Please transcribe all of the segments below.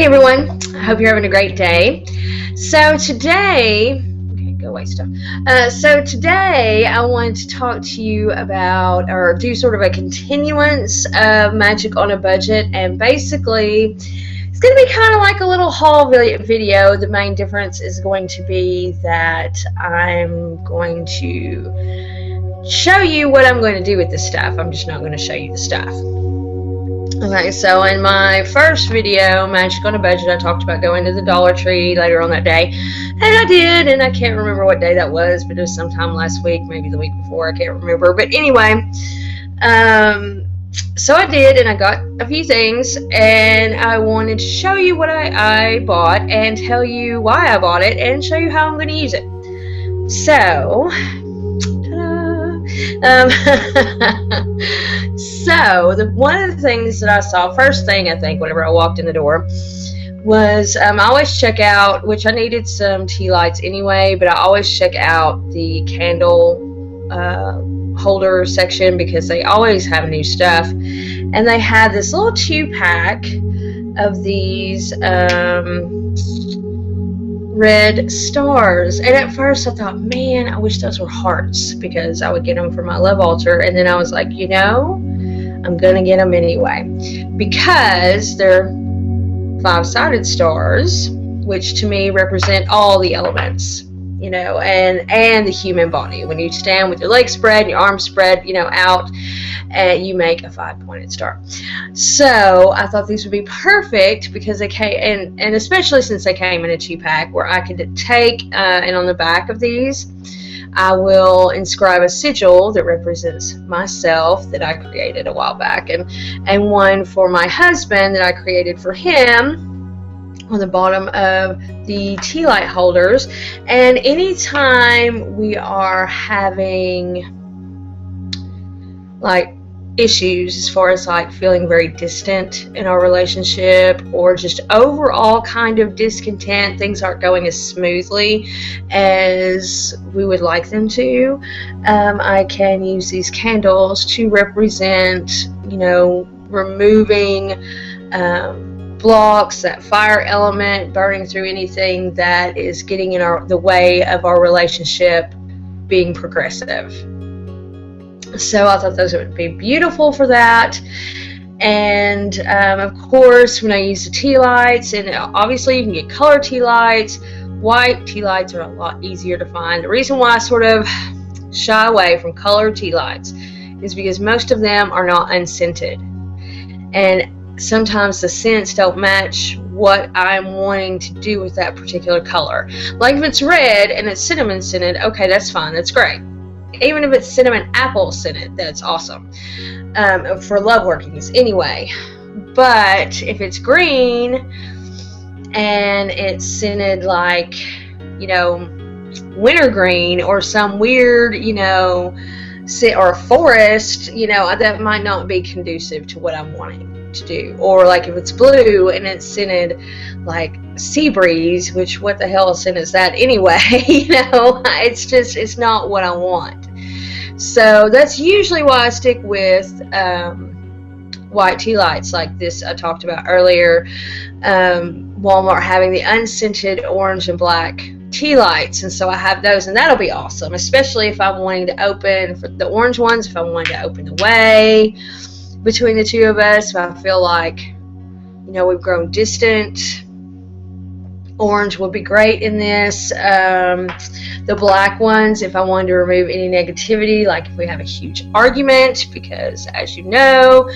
Hey everyone, I hope you're having a great day. So today, go away stuff. Today I wanted to talk to you about, or do sort of a continuance of Magic on a Budget, and basically it's going to be kind of like a little haul video. The main difference is going to be that I'm going to show you what I'm going to do with this stuff. I'm just not going to show you the stuff. Okay, so in my first video, Magic on a Budget, I talked about going to the Dollar Tree later on that day. And I did, and I can't remember what day that was, but it was sometime last week, maybe the week before, I can't remember. But anyway, so I did, and I got a few things, and I wanted to show you what I bought, and tell you why I bought it, and show you how I'm going to use it. So, one of the things that I saw, first thing I think, whenever I walked in the door, was I always check out, which I needed some tea lights anyway, but I always check out the candle holder section because they always have new stuff. And they had this little 2-pack of these red stars, and at first I thought, man, I wish those were hearts because I would get them for my love altar. And then I was like, you know, I'm gonna get them anyway because they're 5-sided stars, which to me represent all the elements, you know, and the human body. When you stand with your legs spread and your arms spread, you know, out, and you make a 5-pointed star. So I thought these would be perfect because they came, and especially since they came in a 2-pack, where I could take and on the back of these I will inscribe a sigil that represents myself that I created a while back, and one for my husband that I created for him on the bottom of the tea light holders. And anytime we are having like issues as far as like feeling very distant in our relationship, or just overall kind of discontent, things aren't going as smoothly as we would like them to, I can use these candles to represent, you know, removing blocks, that fire element, burning through anything that is getting in the way of our relationship being progressive. So I thought those would be beautiful for that. And of course, when I use the tea lights, and obviously you can get color tea lights, white tea lights are a lot easier to find. The reason why I sort of shy away from color tea lights is because most of them are not unscented, and sometimes the scents don't match what I'm wanting to do with that particular color. Like if it's red and it's cinnamon scented, okay, that's fine, that's great. Even if it's cinnamon apple scented, that's awesome for love workings anyway. But if it's green and it's scented like, you know, wintergreen or some weird, you know, or a forest, you know, that might not be conducive to what I'm wanting to do. Or like if it's blue and it's scented like sea breeze, which what the hell scent is that anyway? You know, it's not what I want. So that's usually why I stick with white tea lights like this I talked about earlier. Walmart having the unscented orange and black tea lights, and so I have those, and that'll be awesome, especially if I'm wanting to open for the orange ones, if I'm wanting to open the way between the two of us, if I feel like, you know, we've grown distant. Orange would be great in this. The black ones, if I wanted to remove any negativity, like if we have a huge argument, because as you know,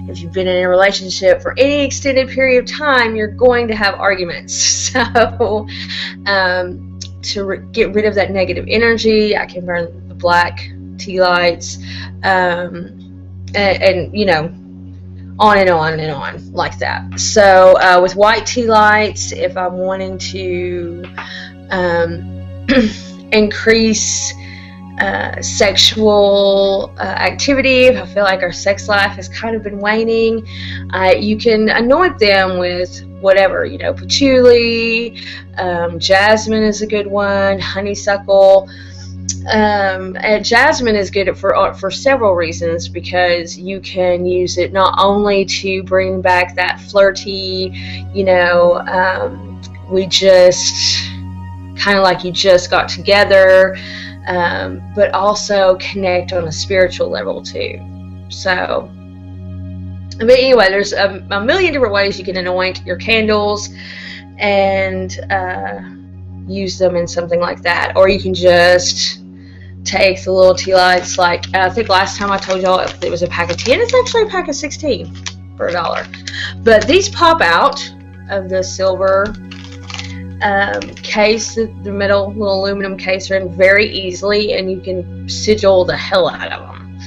if you've been in a relationship for any extended period of time, you're going to have arguments. So to get rid of that negative energy, I can burn the black tea lights, and you know, on and on and on like that. So with white tea lights, if I'm wanting to increase sexual activity, if I feel like our sex life has kind of been waning, you can anoint them with whatever, you know, patchouli, jasmine is a good one, honeysuckle, And jasmine is good for several reasons, because you can use it not only to bring back that flirty, we just kind of like you just got together, but also connect on a spiritual level too. So, but anyway, there's a million different ways you can anoint your candles and use them in something like that. Or you can just take the little tea lights, like I think last time I told y'all it was a pack of 10. It's actually a pack of 16 for $1. But these pop out of the silver case, the middle little aluminum case, are in very easily, and you can sigil the hell out of them.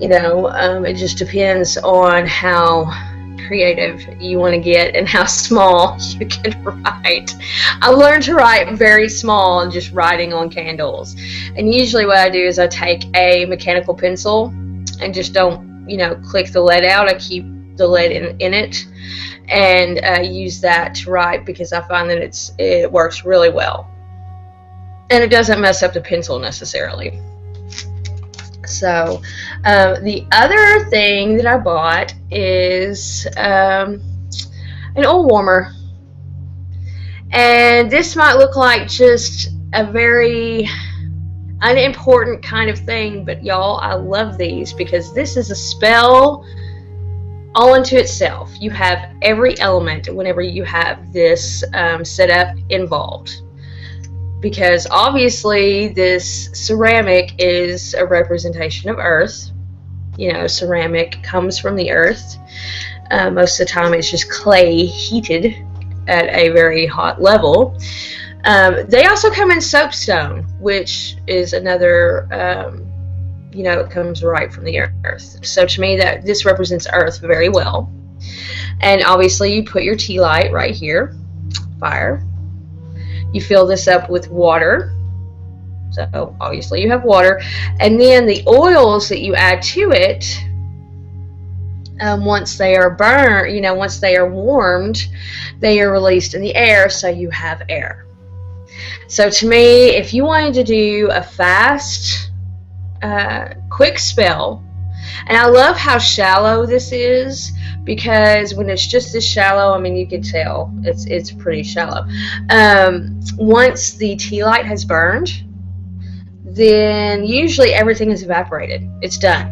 It just depends on how creative you want to get and how small you can write. I learned to write very small and just writing on candles. And usually what I do is I take a mechanical pencil and just don't, click the lead out. I keep the lead in it and use that to write, because I find that it works really well. And it doesn't mess up the pencil necessarily. So the other thing that I bought is an oil warmer, and this might look like just a very unimportant kind of thing, but y'all, I love these because this is a spell all unto itself. You have every element whenever you have this setup involved. Because obviously this ceramic is a representation of earth. Ceramic comes from the earth. Most of the time it's just clay heated at a very hot level. They also come in soapstone, which is another, it comes right from the earth. So to me, that this represents earth very well. And obviously you put your tea light right here, fire. You fill this up with water, so obviously you have water, and then the oils that you add to it, once they are burned, once they are warmed, they are released in the air, so you have air. So to me, if you wanted to do a fast, quick spell, and I love how shallow this is, because when it's just this shallow, you can tell it's pretty shallow. Once the tea light has burned, then usually everything is evaporated. It's done.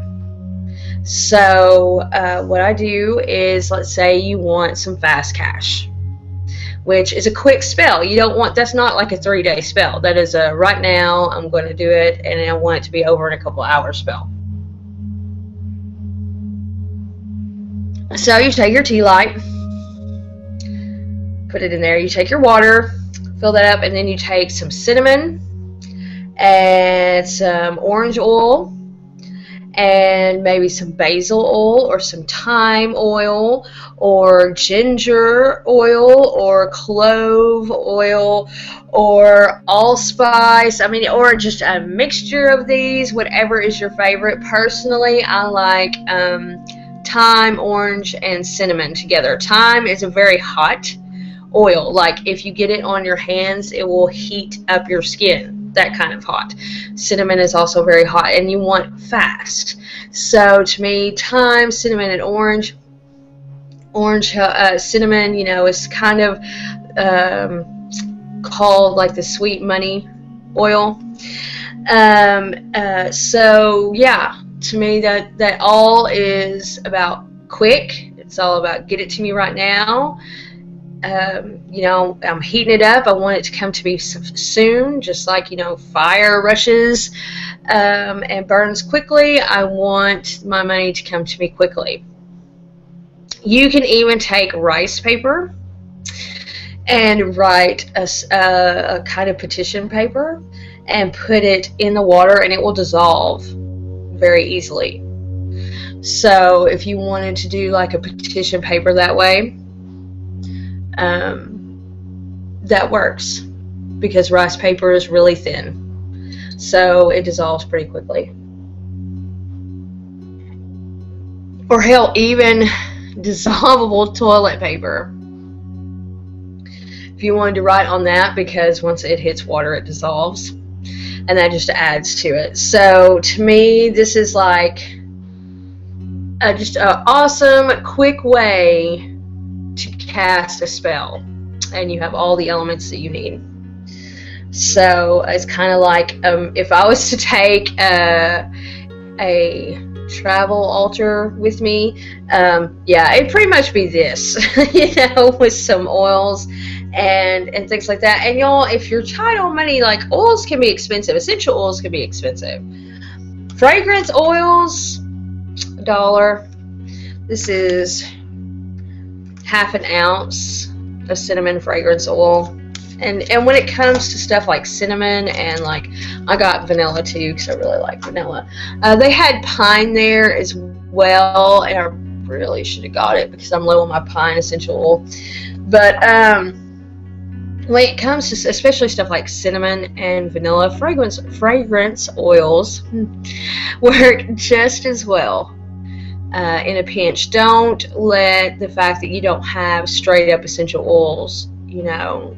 So what I do is, let's say you want some fast cash, which is a quick spell. You don't want, that's not like a 3-day spell. That is a right now, I'm going to do it, and I want it to be over in a couple hours spell. So you take your tea light, put it in there, you take your water, fill that up, and then you take some cinnamon and some orange oil and maybe some basil oil or some thyme oil or ginger oil or clove oil or allspice, or just a mixture of these, whatever is your favorite. Personally, I like thyme, orange, and cinnamon together. Thyme is a very hot oil. Like if you get it on your hands, it will heat up your skin. That kind of hot. Cinnamon is also very hot, and you want fast. So to me, thyme, cinnamon, and orange. Cinnamon, is kind of called like the sweet money oil. So yeah. To me, that all is about quick. It's all about get it to me right now. I'm heating it up. I want it to come to me soon, just like, fire rushes and burns quickly. I want my money to come to me quickly. You can even take rice paper and write a kind of petition paper and put it in the water, and it will dissolve very easily. So if you wanted to do like a petition paper that way, that works, because rice paper is really thin, so it dissolves pretty quickly. Or hell, even dissolvable toilet paper, if you wanted to write on that, because once it hits water it dissolves. and that just adds to it. So to me, this is like just an awesome, quick way to cast a spell, and you have all the elements that you need. So it's kind of like if I was to take a travel altar with me, yeah, it'd pretty much be this, you know, with some oils and things like that. And y'all, if you're tight on money, like, oils can be expensive. Essential oils can be expensive. Fragrance oils, $1. This is half an ounce of cinnamon fragrance oil. And when it comes to stuff like cinnamon, and like, I got vanilla too because I really like vanilla. They had pine there as well, and I really should have got it because I'm low on my pine essential oil. But when it comes to especially stuff like cinnamon and vanilla, fragrance oils work just as well in a pinch. Don't let the fact that you don't have straight up essential oils, you know,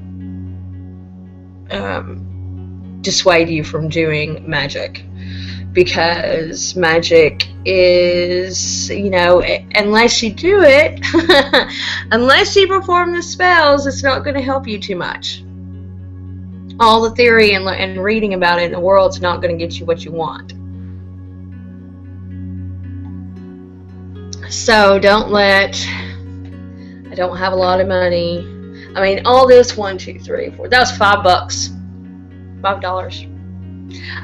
dissuade you from doing magic, because magic is, you know, unless you do it, unless you perform the spells, it's not going to help you too much. All the theory and reading about it in the world is not going to get you what you want. So don't let, I don't have a lot of money. I mean, all this, 1, 2, 3, 4, that was $5. $5.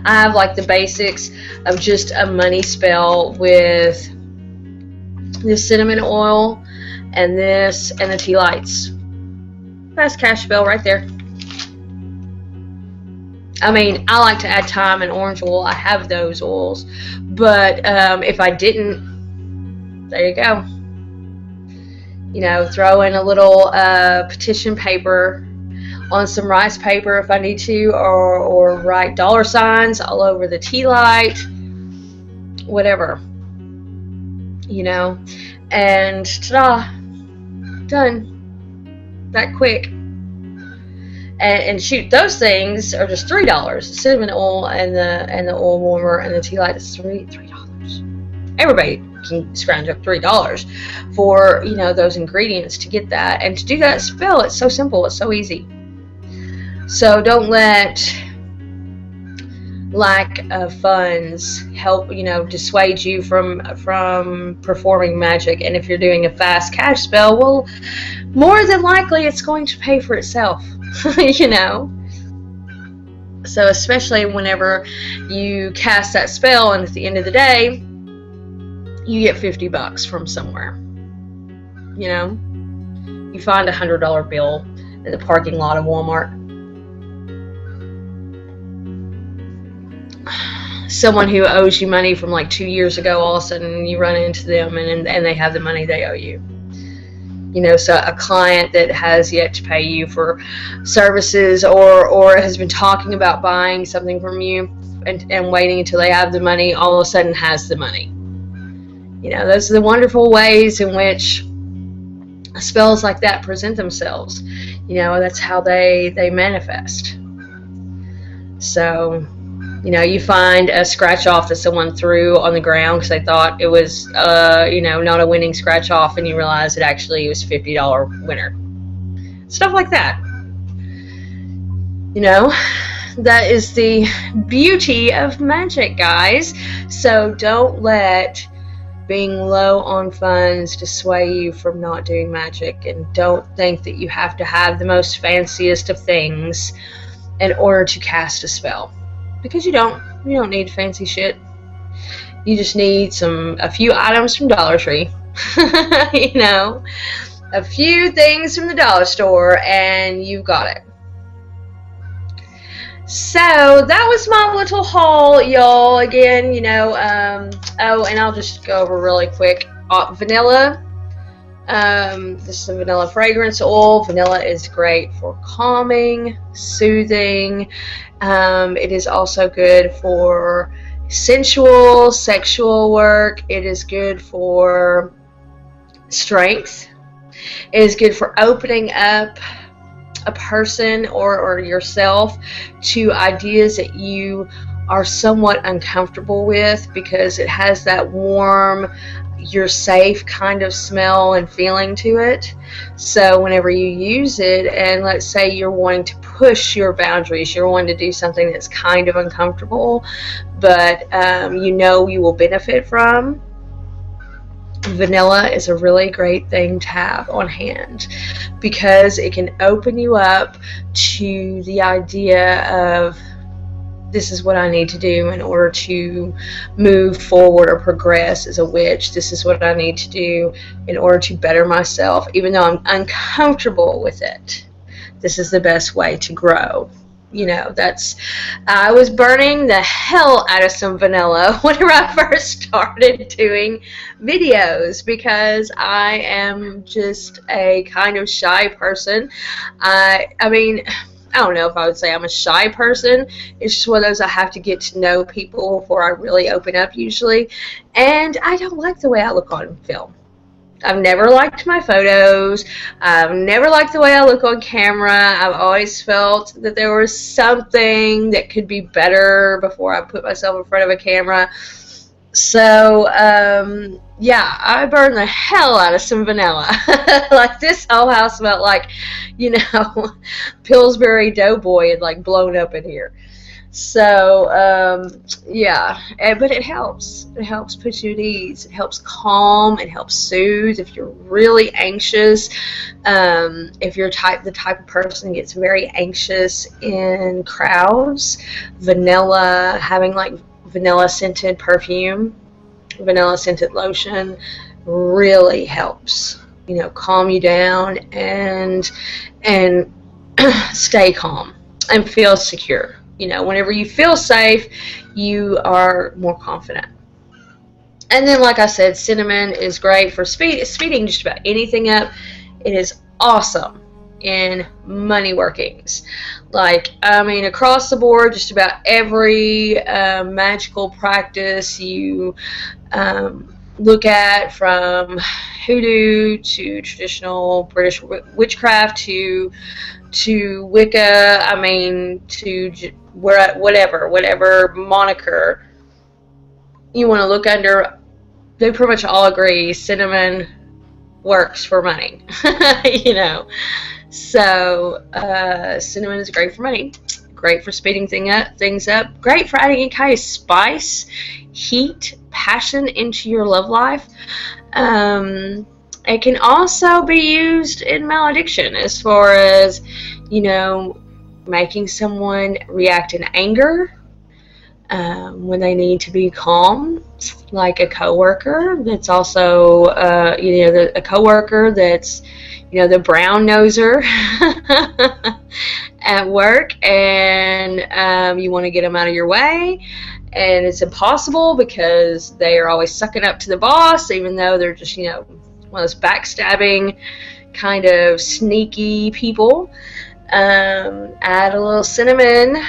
I have like the basics of just a money spell with this cinnamon oil and this and the tea lights. That's cash spell right there. I mean, I like to add thyme and orange oil. I have those oils, but if I didn't, there you go. You know, throw in a little petition paper on some rice paper if I need to, or write $signs all over the tea light, whatever, you know, and ta-da, done, that quick. And shoot, those things are just $3. The cinnamon oil and the oil warmer and the tea light is $3. Everybody can scrounge up $3 for, you know, those ingredients to get that. And to do that spell, it's so simple, it's so easy. So don't let lack of funds help, you know, dissuade you from performing magic. And if you're doing a fast cash spell, well, more than likely it's going to pay for itself. You know, so especially whenever you cast that spell and at the end of the day you get $50 from somewhere, you know, you find a $100 bill in the parking lot of Walmart. Someone who owes you money from like 2 years ago, all of a sudden you run into them and they have the money they owe you. You know, so a client that has yet to pay you for services or has been talking about buying something from you and waiting until they have the money, all of a sudden has the money. You know, those are the wonderful ways in which spells like that present themselves. You know, that's how they manifest. So, you know, you find a scratch off that someone threw on the ground because they thought it was, you know, not a winning scratch off, and you realize it actually was $50 winner. Stuff like that. You know, that is the beauty of magic, guys. So don't let being low on funds dissuade you from not doing magic, and don't think that you have to have the most fanciest of things in order to cast a spell. Because you don't need fancy shit. You just need a few items from Dollar Tree. You know, a few things from the dollar store and you've got it. So that was my little haul, y'all. Again, you know, oh, and I'll just go over really quick. Vanilla. This is a vanilla fragrance oil. Vanilla is great for calming, soothing. It is also good for sensual, sexual work. It is good for strength. It is good for opening up a person or yourself to ideas that you are somewhat uncomfortable with, because it has that warm, you're safe kind of smell and feeling to it. So whenever you use it, and let's say you're wanting to push your boundaries, you're wanting to do something that's kind of uncomfortable, but you know you will benefit from, vanilla is a really great thing to have on hand, because it can open you up to the idea of, this is what I need to do in order to move forward or progress as a witch. This is what I need to do in order to better myself, even though I'm uncomfortable with it. This is the best way to grow. You know, I was burning the hell out of some vanilla whenever I first started doing videos, because I am just a kind of shy person. I mean, I don't know if I would say I'm a shy person. It's just one of those, I have to get to know people before I really open up usually. And I don't like the way I look on film. I've never liked my photos. I've never liked the way I look on camera. I've always felt that there was something that could be better before I put myself in front of a camera. So, yeah, I burned the hell out of some vanilla. Like, this whole house smelled like, you know, Pillsbury Doughboy had, like, blown up in here. So, yeah, but it helps. It helps put you at ease. It helps calm. It helps soothe. If you're really anxious, if you're the type of person who gets very anxious in crowds, vanilla, having, like, vanilla scented perfume, vanilla scented lotion really helps, you know, calm you down and stay calm and feel secure. You know, whenever you feel safe, you are more confident. And then, like I said, cinnamon is great for speeding just about anything up. It is awesome in money workings. Like, I mean, across the board, just about every magical practice you look at, from hoodoo to traditional British witchcraft to Wicca, I mean, to whatever moniker you want to look under, they pretty much all agree cinnamon works for money. You know, so cinnamon is great for money, great for speeding things up, great for adding any kind of spice, heat, passion into your love life. It can also be used in malediction, as far as, you know, making someone react in anger when they need to be calm, like a coworker that's also, you know, a coworker that's, you know, the brown noser at work, and you want to get them out of your way, and it's impossible because they are always sucking up to the boss, even though they're just, you know, one of those backstabbing kind of sneaky people. Add a little cinnamon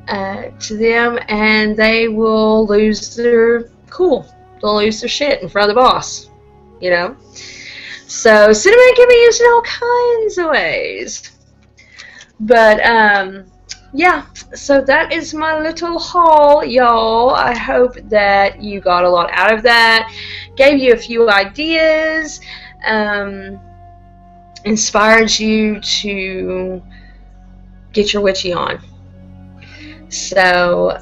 to them, and they will lose their cool. They'll lose their shit in front of the boss, you know. So cinnamon can be used in all kinds of ways. But yeah, so that is my little haul, y'all. I hope that you got a lot out of that, gave you a few ideas, inspired you to get your witchy on. So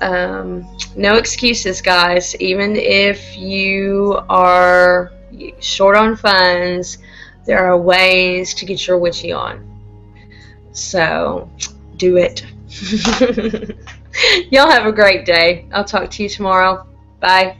no excuses, guys. Even if you are short on funds, there are ways to get your witchy on. So do it. Y'all have a great day. I'll talk to you tomorrow. Bye.